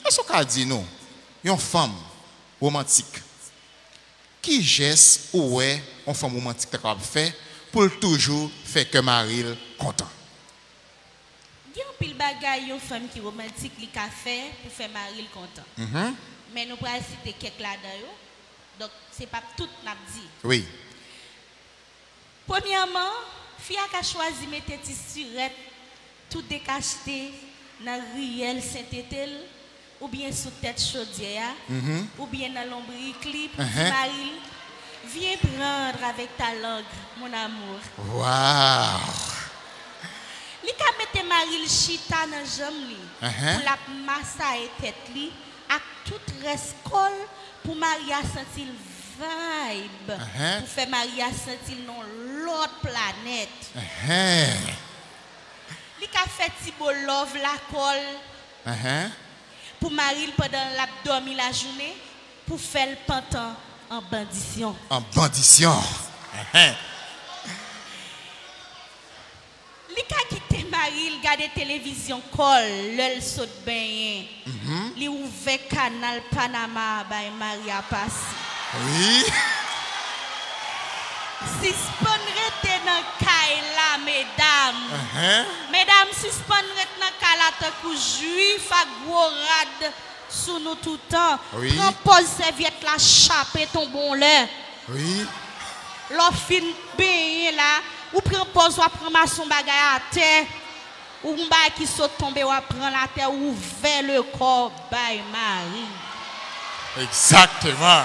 Est-ce qu'on dit nous, une femme romantique, qui geste ou est une femme romantique capable de faire pour toujours faire que Marie content? Il y a un pile bagaille une femme qui romantique li ka fait pour faire Marie content. Mais nous pourrons citer quelques là-dedans. Donc c'est pas tout n'a dit. Oui. Premièrement, fille a choisi mettre tissurette tout décacheté dans riel Saint-Étel ou bien sous tête chaudière ou bien dans l'ombricli pour Marie viens prendre avec ta langue mon amour. Waouh. Li ka mette Marie chita dans jambe li pour la massa et tête li ak tout rescol pour Maria sentir vibe pour faire Maria sentir dans l'autre planète. Li ka fait ti beau love la colle pour Marie pendant la dormi la journée pour faire le pantan en bandition. En bandition. Li ka quitté Marie, regarder télévision col, l'el saute bain. Li ouvert canal Panama by Maria Passi. Oui. Suspend rete dans Kaila mesdames. Mesdames suspend rete dans Kaila tant que juif à gros rad sous nous tout temps. Prends pose serviette la chape ton bon lait. Oui. L'offre fin bain là. Ou prend pause, ou prend maçon bagay à terre, ou un bagay qui saute tomber, ou prend la terre, ou vers le corps, by Marie. Exactement.